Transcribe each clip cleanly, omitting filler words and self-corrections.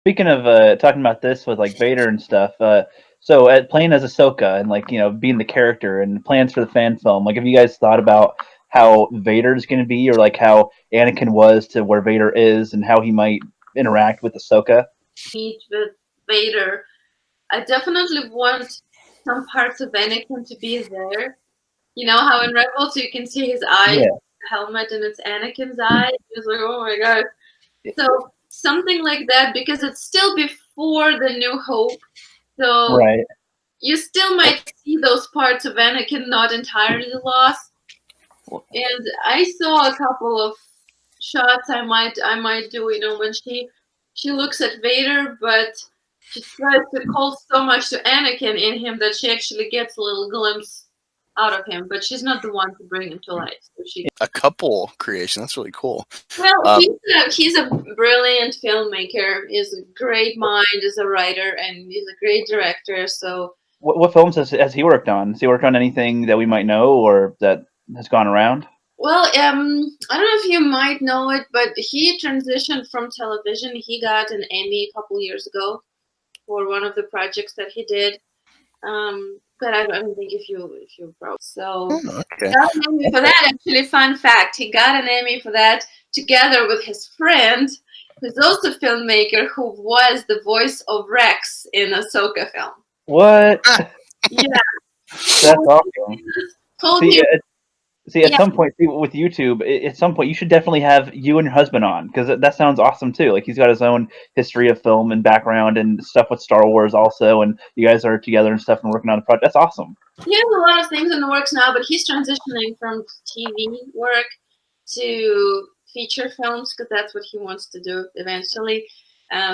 speaking of talking about this with like Vader and stuff, so at playing as Ahsoka and like being the character and plans for the fan film, like have you guys thought about how Vader's going to be, or like how Anakin was to where Vader is, and how he might interact with Ahsoka? Meet with Vader. I definitely want some parts of Anakin to be there. You know how in Rebels you can see his eyes, helmet, and it's Anakin's eye. It's like, oh my god. So something like that, because it's still before the New Hope. So you still might see those parts of Anakin not entirely lost. And I saw a couple of shots I might do, when she looks at Vader, but she tries to call so much to Anakin in him that she actually gets a little glimpse out of him, but she's not the one to bring him to life. So a couple creation. That's really cool. Well, he's a brilliant filmmaker. He's a great mind as a writer, and he's a great director. So, what films has he worked on? Has he worked on anything that we might know or that has gone around? Well, I don't know if you might know it, but he transitioned from television. He got an Emmy a couple years ago for one of the projects that he did. But I don't think if you probably so got an Emmy for that. Actually, fun fact: he got an Emmy for that together with his friend, who's also a filmmaker, who was the voice of Rex in Ahsoka film. What? Yeah, that's awesome. See, at some point, with YouTube, at some point, you should definitely have you and your husband on, because that sounds awesome, too. Like, he's got his own history of film and background and stuff with Star Wars also, and you guys are together and stuff and working on a project. That's awesome. He has a lot of things in the works now, but he's transitioning from TV work to feature films, because that's what he wants to do eventually.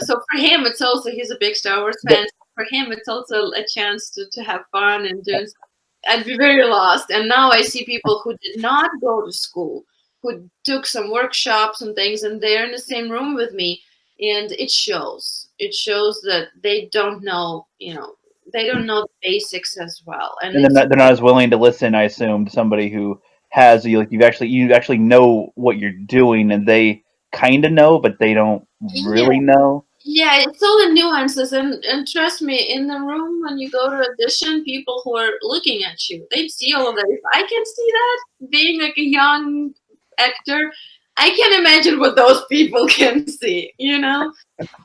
So for him, it's also, he's a big Star Wars fan, so for him, it's also a chance to have fun and do stuff. I'd be very lost. And now I see people who did not go to school, who took some workshops and things, and they're in the same room with me. And it shows. It shows that they don't know, they don't know the basics as well. And they're not as willing to listen, I assume, to somebody who has, you actually know what you're doing, and they kind of know, but they don't really know. Yeah, it's all the nuances, and trust me, in the room when you go to audition, people who are looking at you, they see all of that. If I can see that, being like a young actor, I can imagine what those people can see,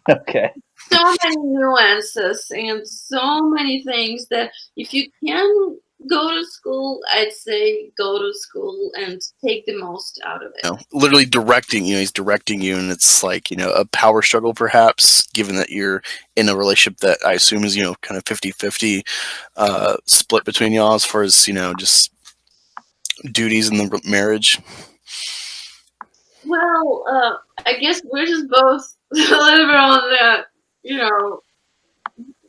Okay. So many nuances and so many things that if you can go to school, I'd say go to school and take the most out of it. Literally directing, he's directing you, and it's like, a power struggle perhaps, given that you're in a relationship that I assume is, kind of 50-50 split between y'all as far as, just duties in the marriage. Well, I guess we're just both a little bit on the,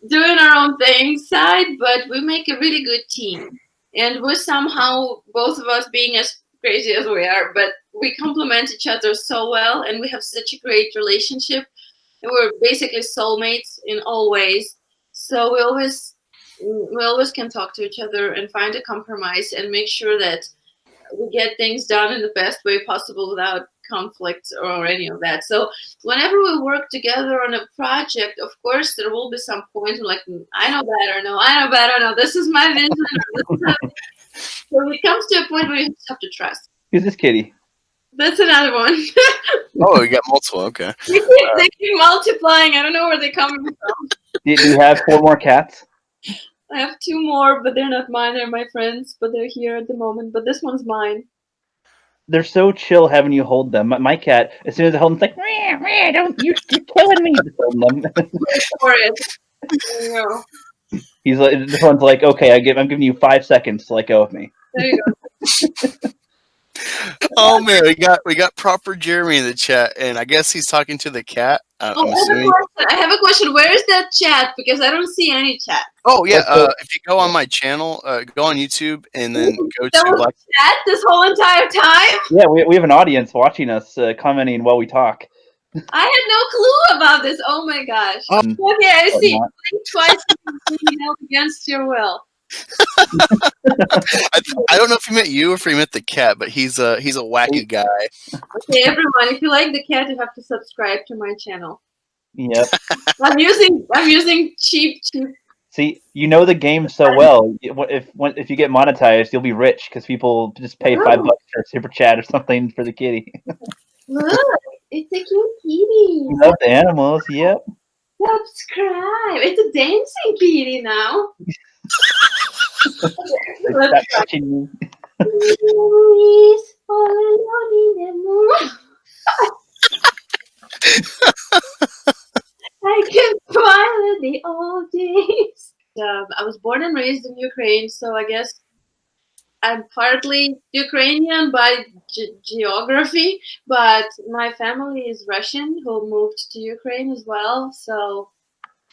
doing our own thing side, but we make a really good team. And we're somehow, both of us being as crazy as we are, but we complement each other so well, and we have such a great relationship. And we're basically soulmates in all ways. So we always can talk to each other and find a compromise and make sure that we get things done in the best way possible without conflict or any of that. So whenever we work together on a project, of course, there will be some point like, I know better, no, I know better, no, this is my vision. So it comes to a point where you just have to trust. Who's this kitty? That's another one. Oh, you got multiple, okay. They keep multiplying. I don't know where they're coming from. Do you have 4 more cats? I have 2 more, but they're not mine. They're my friends, but they're here at the moment. But this one's mine. They're so chill having you hold them. My cat, as soon as I hold them, it's like, rah, rah, don't you're killing me. Just holding them. For it. There you go. He's like, this one's like, okay, I'm giving you 5 seconds to let go of me. There you go. Oh man, we got proper Jeremy in the chat, and I guess he's talking to the cat. I have a question. Where is that chat? Because I don't see any chat. Oh yeah, if you go on my channel, go on YouTube, and then go to Black chat this whole entire time. Yeah, we have an audience watching us, commenting while we talk. I had no clue about this. Oh my gosh. Okay, I see. Blink twice against your will. I don't know if he meant you or if he meant the cat, but he's a wacky guy. Okay, everyone, if you like the cat, you have to subscribe to my channel. Yep. I'm using cheap. See, you know the game so well. If you get monetized, you'll be rich because people just pay $5 for a super chat or something for the kitty. Look, it's a cute kitty. You love the animals. Yep. Subscribe. It's a dancing kitty now. Stop touching me. I can smile at the old days. I was born and raised in Ukraine, so I guess I'm partly Ukrainian by geography, but my family is Russian who moved to Ukraine as well. So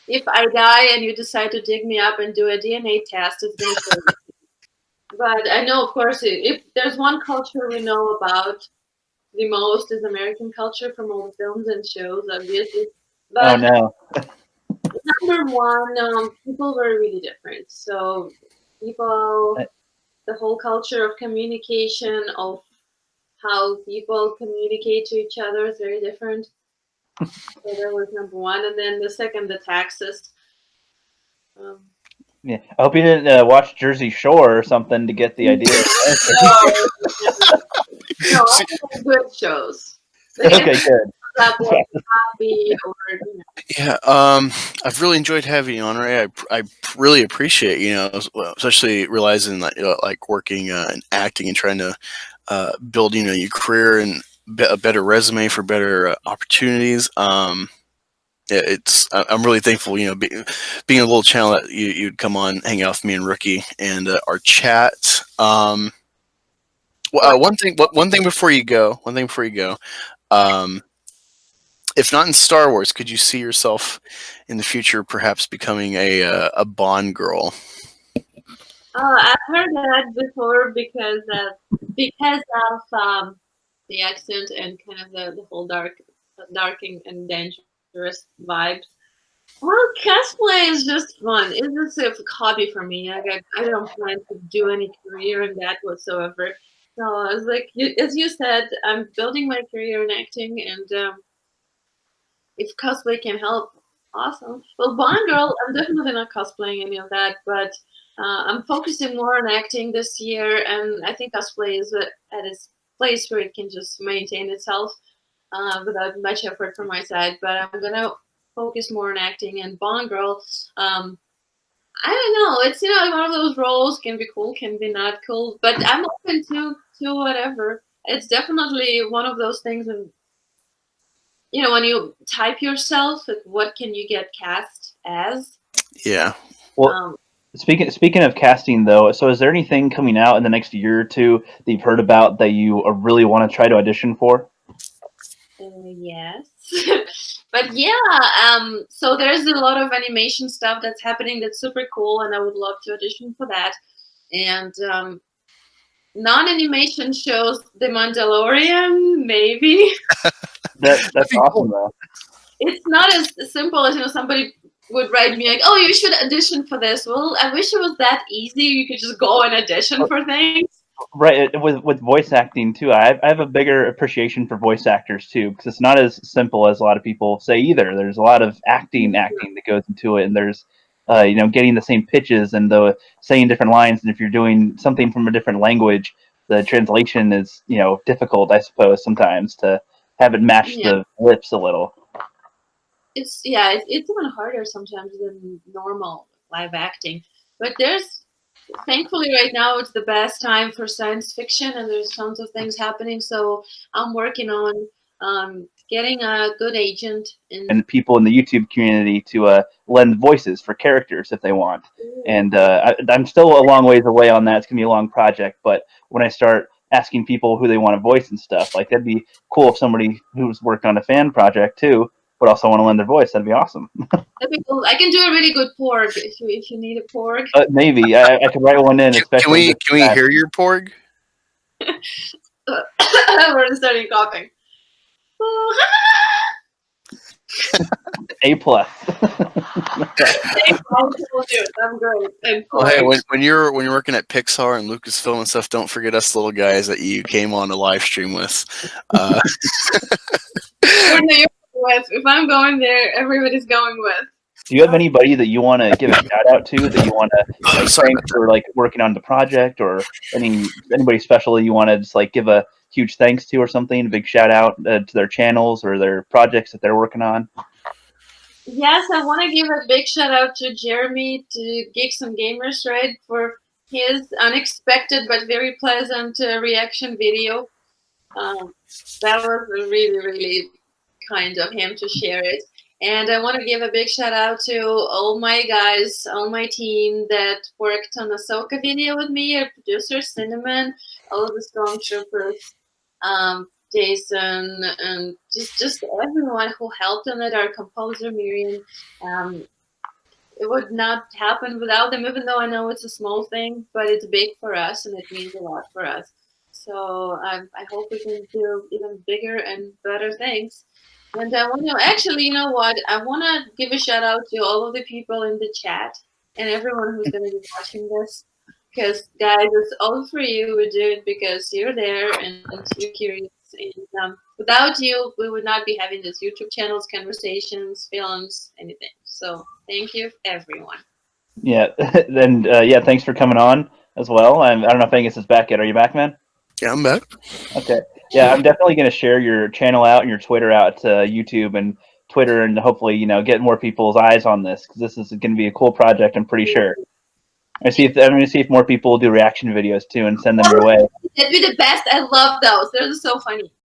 if I die and you decide to dig me up and do a DNA test, it's going to kill me. But I know, of course, if there's one culture we know about the most is American culture from all the films and shows, obviously. But oh no. Number one, people were really different. So people, the whole culture of communication, of how people communicate to each other is very different. So that was number one. And then the second, the taxes. Yeah, I hope you didn't watch Jersey Shore or something to get the idea. No, good shows. Okay, good. Yeah, I've really enjoyed having you on, Ray. I really appreciate, especially realizing that like working and acting and trying to build, your career and a better resume for better opportunities. I'm really thankful, being a little channel that you'd come on, hang out with me and Rookie and our chat. One thing before you go. If not in Star Wars, could you see yourself in the future perhaps becoming a Bond girl? Oh, I've heard that before because of the accent and kind of the whole dark and dangerous vibes. Well, cosplay is just fun. It's just a hobby for me. I don't plan to do any career in that whatsoever. So I was like, as you said, I'm building my career in acting, and if cosplay can help, awesome. Well, Bond girl, I'm definitely not cosplaying any of that, but I'm focusing more on acting this year, and I think cosplay is at its place where it can just maintain itself without much effort from my side. But I'm gonna focus more on acting, and Bond girl. I don't know. It's one of those roles can be cool, can be not cool, but I'm open to whatever. It's definitely one of those things when you type yourself, what can you get cast as? Yeah. Well, speaking of casting, though, so is there anything coming out in the next year or two that you've heard about that you really want to try to audition for? Yes. But yeah, so there's a lot of animation stuff that's happening that's super cool, and I would love to audition for that. And non-animation shows, The Mandalorian, maybe. That's awesome, though. It's not as simple as somebody would write me like, "Oh, you should audition for this." Well, I wish it was that easy. You could just go and audition for things. Right, with voice acting too, I have a bigger appreciation for voice actors too, because it's not as simple as a lot of people say either. There's a lot of acting that goes into it, and there's getting the same pitches and saying different lines, and if you're doing something from a different language, the translation is difficult, I suppose, sometimes to have it match the lips a little. It's even harder sometimes than normal live acting, but thankfully right now it's the best time for science fiction, and there's tons of things happening, so I'm working on getting a good agent and people in the YouTube community to lend voices for characters if they want. And I'm still a long ways away on that. It's gonna be a long project, but when I start asking people who they want to voice and stuff, like that'd be cool if somebody who's worked on a fan project too but also want to lend their voice. That'd be awesome. That'd be cool. I can do a really good porg if you need a porg. Maybe I could write one in. Especially can we hear your porg? We're starting coughing. A+. I'm great. Well, hey, when you're working at Pixar and Lucasfilm and stuff, don't forget us little guys that you came on a live stream with. with. If I'm going there, everybody's going with. Do you have anybody that you want to give a shout out to, that you want to thank for like working on the project, or anybody special that you want to just like give a huge thanks to or something? A big shout out to their channels or their projects that they're working on. Yes, I want to give a big shout out to Jeremy, to Geeks and Gamers, right, for his unexpected but very pleasant reaction video. That was really, really kind of him to share it. And I want to give a big shout out to all my guys, all my team that worked on the Ahsoka video with me, our producer Cinnamon, all of the stormtroopers, Jason, and just everyone who helped on it, our composer Miriam. It would not happen without them, even though I know it's a small thing, but it's big for us and it means a lot for us. So I hope we can do even bigger and better things. And I want to actually, you know what? I want to give a shout out to all of the people in the chat and everyone who's going to be watching this. Because, guys, it's all for you. We do it because you're there and you're curious. And without you, we would not be having these YouTube channels, conversations, films, anything. So thank you, everyone. Yeah, and yeah, thanks for coming on as well. I don't know if Angus is back yet. Are you back, man? Yeah, I'm back. Okay. Yeah, I'm definitely going to share your channel out and your Twitter out to YouTube and Twitter, and hopefully, get more people's eyes on this, because this is going to be a cool project, I'm pretty sure. I'm going to see if more people will do reaction videos too and send them your way. That'd be the best. I love those. They're so funny.